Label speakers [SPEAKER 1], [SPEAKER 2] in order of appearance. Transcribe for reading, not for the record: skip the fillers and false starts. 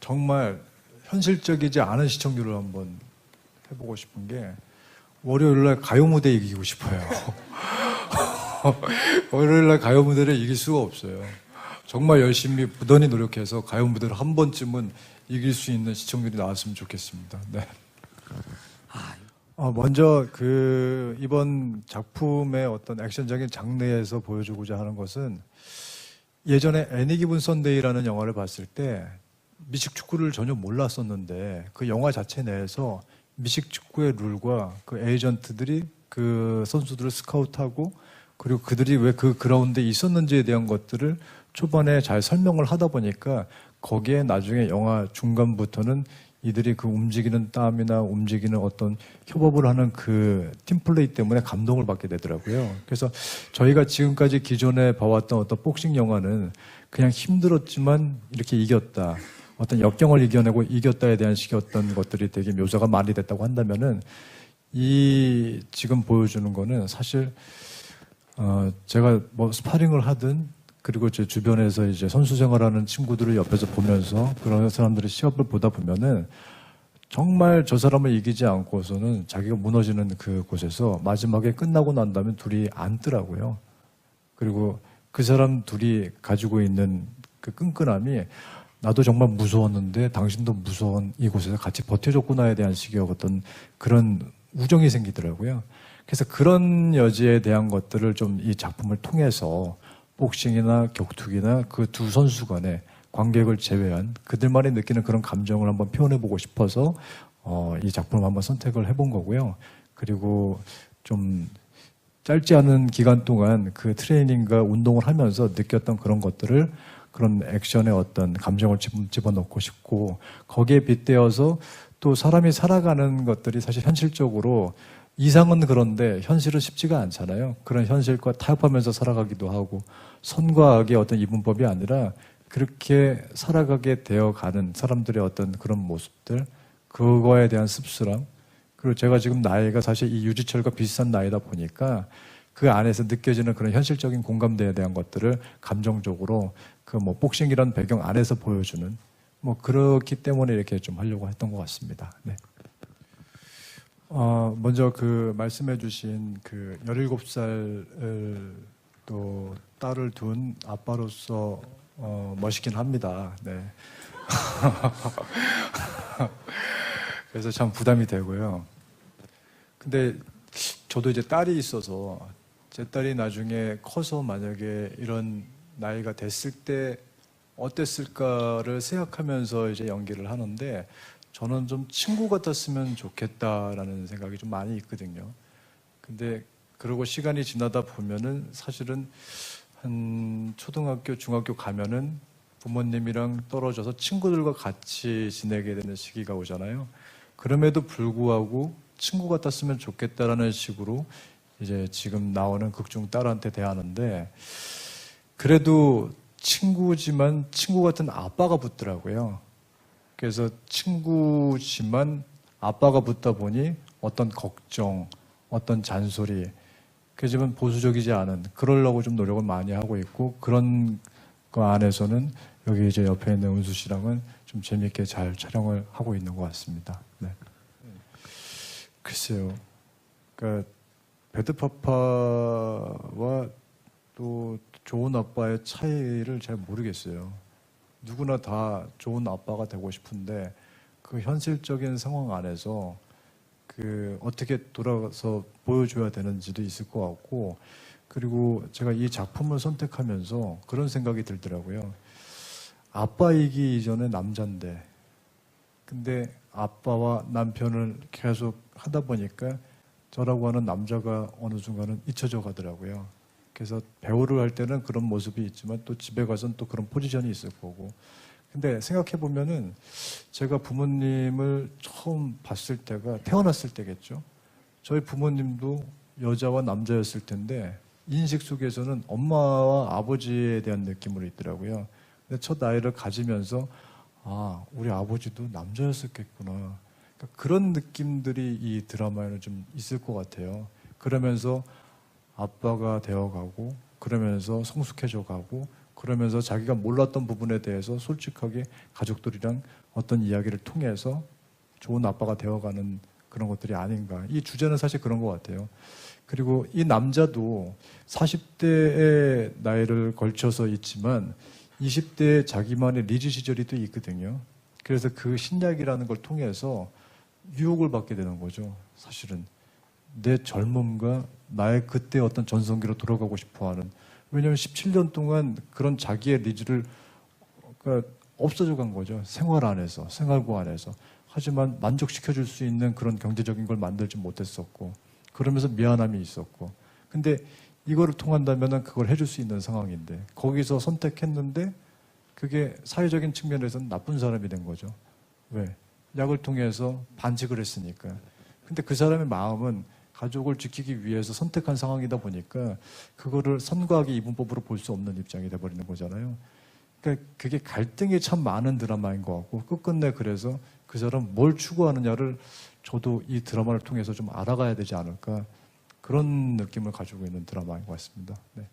[SPEAKER 1] 정말 현실적이지 않은 시청률을 한번 해보고 싶은 게 월요일날 가요 무대 이기고 싶어요. 월요일날 가요 무대를 이길 수가 없어요. 정말 열심히 부단히 노력해서 가요 무대를 한 번쯤은 이길 수 있는 시청률이 나왔으면 좋겠습니다. 네. 먼저 이번 작품의 어떤 액션적인 장르에서 보여주고자 하는 것은 예전에 애니 기분 선데이라는 영화를 봤을 때 미식축구를 전혀 몰랐었는데 그 영화 자체 내에서 미식축구의 룰과 그 에이전트들이 그 선수들을 스카우트하고 그리고 그들이 왜 그 그라운드에 있었는지에 대한 것들을 초반에 잘 설명을 하다 보니까 거기에 나중에 영화 중간부터는 이들이 그 움직이는 땀이나 움직이는 어떤 협업을 하는 그 팀플레이 때문에 감동을 받게 되더라고요. 그래서 저희가 지금까지 기존에 봐왔던 어떤 복싱 영화는 그냥 힘들었지만 이렇게 이겼다. 어떤 역경을 이겨내고 이겼다에 대한 식의 어떤 것들이 되게 묘사가 많이 됐다고 한다면은 이 지금 보여주는 거는 사실 제가 뭐 스파링을 하든 그리고 제 주변에서 이제 선수 생활하는 친구들을 옆에서 보면서 그런 사람들의 시합을 보다 보면은 정말 저 사람을 이기지 않고서는 자기가 무너지는 그곳에서 마지막에 끝나고 난 다음에 둘이 앉더라고요. 그리고 그 사람 둘이 가지고 있는 그 끈끈함이 나도 정말 무서웠는데 당신도 무서운 이곳에서 같이 버텨줬구나에 대한 식의 어떤 그런 우정이 생기더라고요. 그래서 그런 여지에 대한 것들을 좀 이 작품을 통해서 복싱이나 격투기나 그 두 선수 간의 관객을 제외한 그들만이 느끼는 그런 감정을 한번 표현해보고 싶어서 이 작품을 한번 선택을 해본 거고요. 그리고 좀 짧지 않은 기간 동안 그 트레이닝과 운동을 하면서 느꼈던 그런 것들을 그런 액션의 어떤 감정을 집어넣고 싶고 거기에 빗대어서 또 사람이 살아가는 것들이 사실 현실적으로 이상은 그런데 현실은 쉽지가 않잖아요. 그런 현실과 타협하면서 살아가기도 하고 선과 악의 어떤 이분법이 아니라 그렇게 살아가게 되어가는 사람들의 어떤 그런 모습들 그거에 대한 씁쓸함 그리고 제가 지금 나이가 사실 이 유지철과 비슷한 나이다 보니까 그 안에서 느껴지는 그런 현실적인 공감대에 대한 것들을 감정적으로 그 뭐 복싱이라는 배경 안에서 보여주는 뭐 그렇기 때문에 이렇게 좀 하려고 했던 것 같습니다. 네. 먼저 그 말씀해 주신 그 17살 또 딸을 둔 아빠로서 멋있긴 합니다. 네. 그래서 참 부담이 되고요. 근데 저도 이제 딸이 있어서 제 딸이 나중에 커서 만약에 이런 나이가 됐을 때 어땠을까를 생각하면서 이제 연기를 하는데 저는 좀 친구 같았으면 좋겠다라는 생각이 좀 많이 있거든요. 근데 그러고 시간이 지나다 보면은 사실은 한 초등학교, 중학교 가면은 부모님이랑 떨어져서 친구들과 같이 지내게 되는 시기가 오잖아요. 그럼에도 불구하고 친구 같았으면 좋겠다라는 식으로 이제 지금 나오는 극중 딸한테 대하는데 그래도 친구지만 친구 같은 아빠가 붙더라고요. 그래서 친구지만 아빠가 붙다 보니 어떤 걱정, 어떤 잔소리, 그지만 보수적이지 않은 그러려고 좀 노력을 많이 하고 있고 그런 거 안에서는 여기 이제 옆에 있는 은수 씨랑은 좀 재미있게 잘 촬영을 하고 있는 것 같습니다. 네. 글쎄요, 그러니까 배드파파와 또 좋은 아빠의 차이를 잘 모르겠어요. 누구나 다 좋은 아빠가 되고 싶은데 그 현실적인 상황 안에서 그 어떻게 돌아가서 보여줘야 되는지도 있을 것 같고 그리고 제가 이 작품을 선택하면서 그런 생각이 들더라고요. 아빠이기 이전에 남잔데 근데 아빠와 남편을 계속 하다 보니까 저라고 하는 남자가 어느 순간은 잊혀져 가더라고요. 그래서 배우를 할 때는 그런 모습이 있지만 또 집에 가서는 또 그런 포지션이 있을 거고. 근데 생각해 보면은 제가 부모님을 처음 봤을 때가 태어났을 때겠죠. 저희 부모님도 여자와 남자였을 텐데 인식 속에서는 엄마와 아버지에 대한 느낌으로 있더라고요. 근데 첫 아이를 가지면서 아, 우리 아버지도 남자였었겠구나. 그러니까 그런 느낌들이 이 드라마에는 좀 있을 것 같아요. 그러면서 아빠가 되어가고 그러면서 성숙해져 가고 그러면서 자기가 몰랐던 부분에 대해서 솔직하게 가족들이랑 어떤 이야기를 통해서 좋은 아빠가 되어가는 그런 것들이 아닌가. 이 주제는 사실 그런 것 같아요. 그리고 이 남자도 40대의 나이를 걸쳐서 있지만 20대에 자기만의 리즈 시절이 또 있거든요. 그래서 그 신약이라는 걸 통해서 유혹을 받게 되는 거죠. 사실은 내 젊음과 나의 그때 어떤 전성기로 돌아가고 싶어하는. 왜냐하면 17년 동안 그런 자기의 리즈를 그러니까 없어져 간 거죠. 생활 안에서, 생활고 안에서. 하지만 만족시켜줄 수 있는 그런 경제적인 걸 만들지 못했었고, 그러면서 미안함이 있었고. 근데 이거를 통한다면 그걸 해줄 수 있는 상황인데, 거기서 선택했는데, 그게 사회적인 측면에서는 나쁜 사람이 된 거죠. 왜? 약을 통해서 반칙을 했으니까. 근데 그 사람의 마음은 가족을 지키기 위해서 선택한 상황이다 보니까, 그거를 선과학의 이분법으로 볼 수 없는 입장이 돼버리는 거잖아요. 그러니까 그게 갈등이 참 많은 드라마인 것 같고, 끝끝내 그래서 그 사람 뭘 추구하느냐를 저도 이 드라마를 통해서 좀 알아가야 되지 않을까, 그런 느낌을 가지고 있는 드라마인 것 같습니다. 네.